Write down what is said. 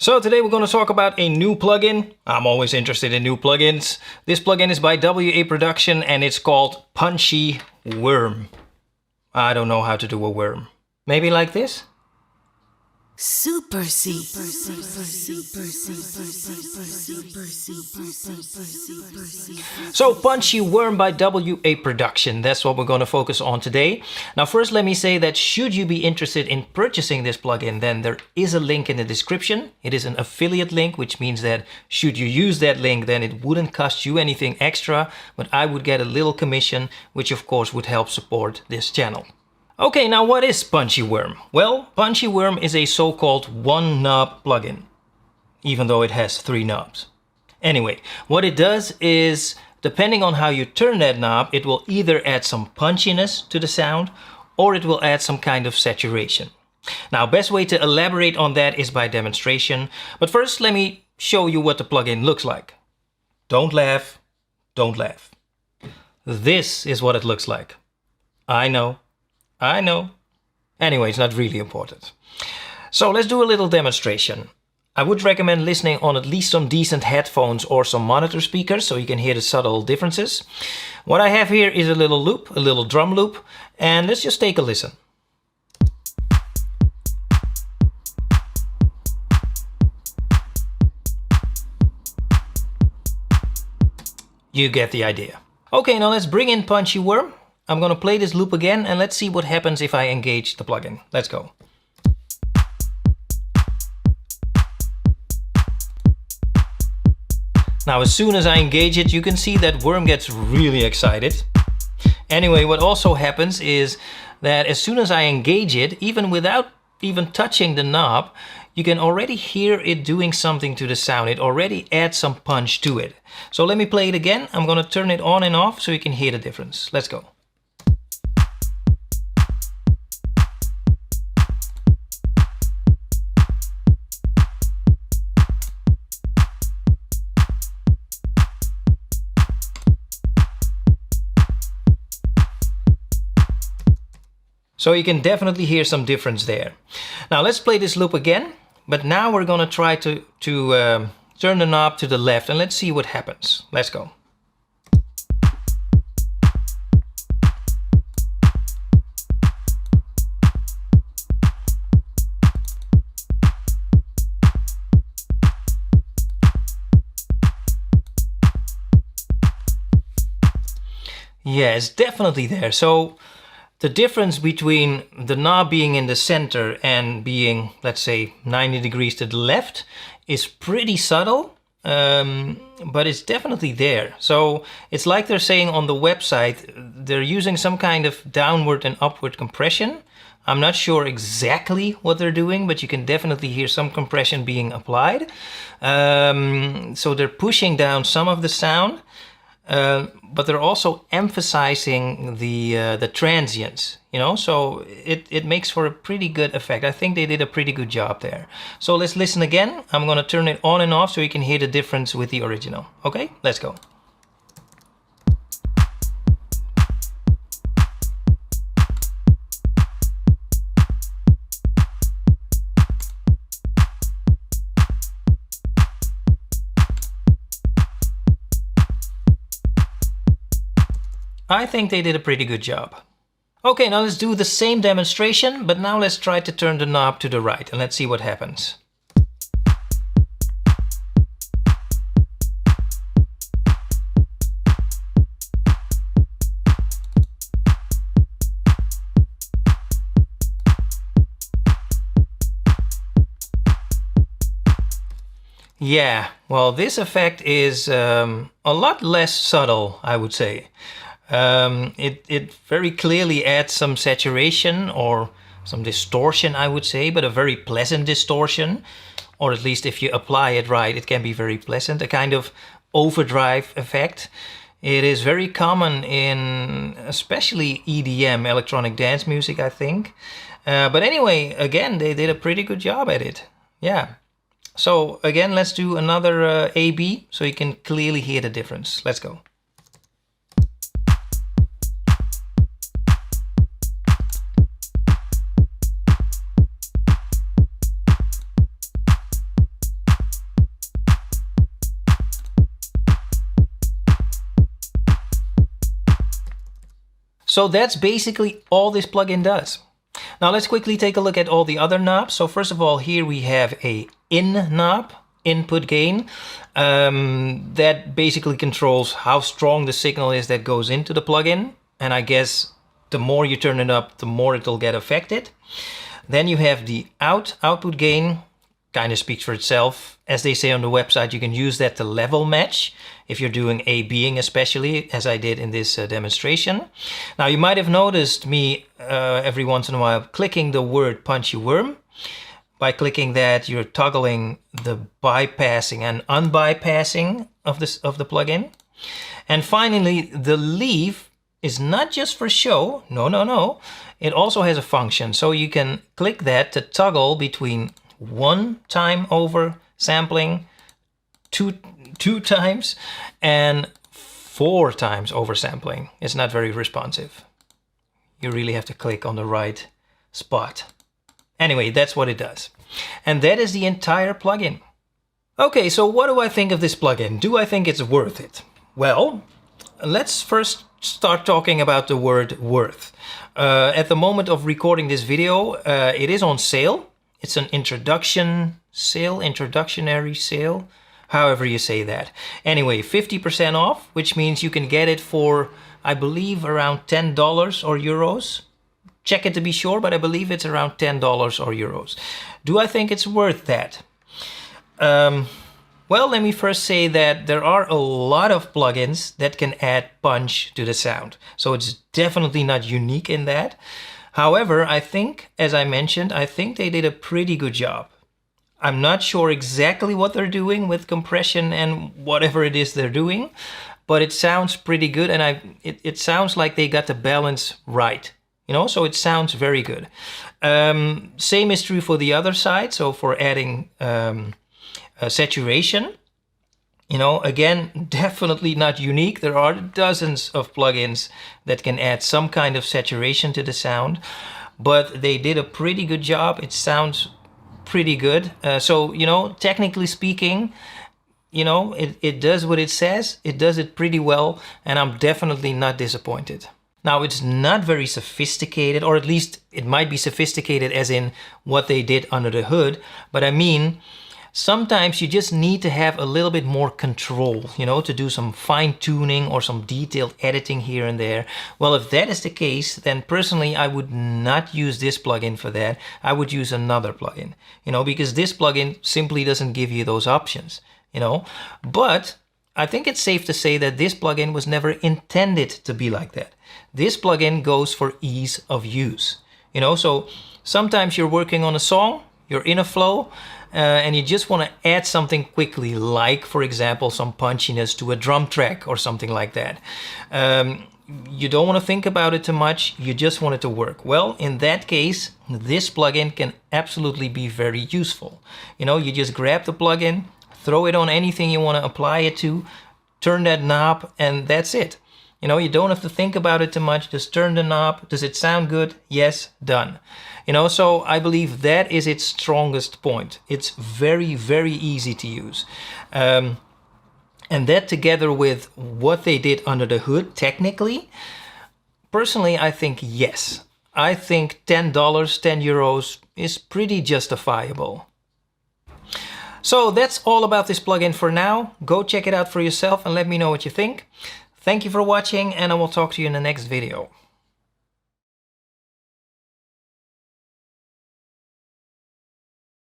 So today we're going to talk about a new plugin. I'm always interested in new plugins. This plugin is by WA Production and it's called Punchy Worm. I don't know how to do a worm. Maybe like this? Supercy. So Punchy Worm by WA Production, that's what we're going to focus on today. Now first let me say that should you be interested in purchasing this plugin, then there is a link in the description. It is an affiliate link, which means that should you use that link, then it wouldn't cost you anything extra, but I would get a little commission, which of course would help support this channel. Okay, now what is Punchy Worm? Well, Punchy Worm is a so-called one knob plugin, even though it has 3 knobs. Anyway, what it does is, depending on how you turn that knob, it will either add some punchiness to the sound, or it will add some kind of saturation. Now, best way to elaborate on that is by demonstration, but first let me show you what the plugin looks like. Don't laugh, don't laugh. This is what it looks like. I know. Anyway, it's not really important. So let's do a little demonstration. I would recommend listening on at least some decent headphones or some monitor speakers so you can hear the subtle differences. What I have here is a little loop, a little drum loop, and let's just take a listen. You get the idea. Okay, now let's bring in Punchy Worm. I'm going to play this loop again and let's see what happens if I engage the plugin. Let's go. Now as soon as I engage it, you can see that Worm gets really excited. Anyway, what also happens is that as soon as I engage it, even without even touching the knob, you can already hear it doing something to the sound. It already adds some punch to it. So let me play it again. I'm going to turn it on and off so you can hear the difference. Let's go. So you can definitely hear some difference there. Now let's play this loop again, but now we're gonna try to turn the knob to the left and let's see what happens. Let's go. Yeah, it's definitely there. So the difference between the knob being in the center and being, let's say, 90 degrees to the left is pretty subtle, but it's definitely there. So it's like they're saying on the website, they're using some kind of downward and upward compression. I'm not sure exactly what they're doing, but you can definitely hear some compression being applied. So they're pushing down some of the sound. But they're also emphasizing the transients, you know, so it makes for a pretty good effect. I think they did a pretty good job there. So let's listen again. I'm going to turn it on and off so you can hear the difference with the original. Okay, let's go. I think they did a pretty good job. Okay, now let's do the same demonstration, but now let's try to turn the knob to the right and let's see what happens. Yeah, well, this effect is a lot less subtle, I would say. It very clearly adds some saturation or some distortion, I would say, but a very pleasant distortion, or at least if you apply it right, it can be very pleasant, a kind of overdrive effect. It is very common in especially EDM, electronic dance music, I think. But anyway, again, they did a pretty good job at it. Yeah. So again, let's do another A-B so you can clearly hear the difference. Let's go. So that's basically all this plugin does. Now let's quickly take a look at all the other knobs. So first of all, here we have a in knob, input gain, that basically controls how strong the signal is that goes into the plugin. And I guess the more you turn it up, the more it'll get affected. Then you have the output gain, kind of speaks for itself. As they say on the website, you can use that to level match if you're doing A-Bing especially, as I did in this demonstration. Now you might have noticed me every once in a while clicking the word Punchy Worm. By clicking that, you're toggling the bypassing and unbypassing of the plugin. And finally, the leave is not just for show. No. It also has a function. So you can click that to toggle between 1 time over sampling, two times, and 4 times over sampling. It's not very responsive. You really have to click on the right spot. Anyway, that's what it does. And that is the entire plugin. Okay, so what do I think of this plugin? Do I think it's worth it? Well, let's first start talking about the word worth. At the moment of recording this video, it is on sale. It's an introductionary sale, however you say that. Anyway, 50% off, which means you can get it for, I believe, around $10 or euros. Check it to be sure, but I believe it's around $10 or euros. Do I think it's worth that? Well, let me first say that there are a lot of plugins that can add punch to the sound. So it's definitely not unique in that. However, I think, as I mentioned, I think they did a pretty good job. I'm not sure exactly what they're doing with compression and whatever it is they're doing, but it sounds pretty good, and it sounds like they got the balance right. You know, so it sounds very good. Same is true for the other side. So for adding saturation, you know, again, definitely not unique. There are dozens of plugins that can add some kind of saturation to the sound, but they did a pretty good job. It sounds pretty good. So, you know, technically speaking, you know, it does what it says. It does it pretty well, and I'm definitely not disappointed. Now, it's not very sophisticated, or at least it might be sophisticated as in what they did under the hood. But I mean, sometimes you just need to have a little bit more control, you know, to do some fine tuning or some detailed editing here and there. Well, if that is the case, then personally, I would not use this plugin for that. I would use another plugin, you know, because this plugin simply doesn't give you those options, you know. But I think it's safe to say that this plugin was never intended to be like that. This plugin goes for ease of use, you know. So sometimes you're working on a song, you're in a flow, and you just want to add something quickly, like, for example, some punchiness to a drum track or something like that. You don't want to think about it too much, you just want it to work. Well, in that case, this plugin can absolutely be very useful. You know, you just grab the plugin, throw it on anything you want to apply it to, turn that knob, and that's it. You know, you don't have to think about it too much. Just turn the knob. Does it sound good? Yes, done. You know, so I believe that is its strongest point. It's very, very easy to use. And that together with what they did under the hood technically, personally, I think yes. I think $10, 10 euros is pretty justifiable. So that's all about this plugin for now. Go check it out for yourself and let me know what you think. Thank you for watching, and I will talk to you in the next video.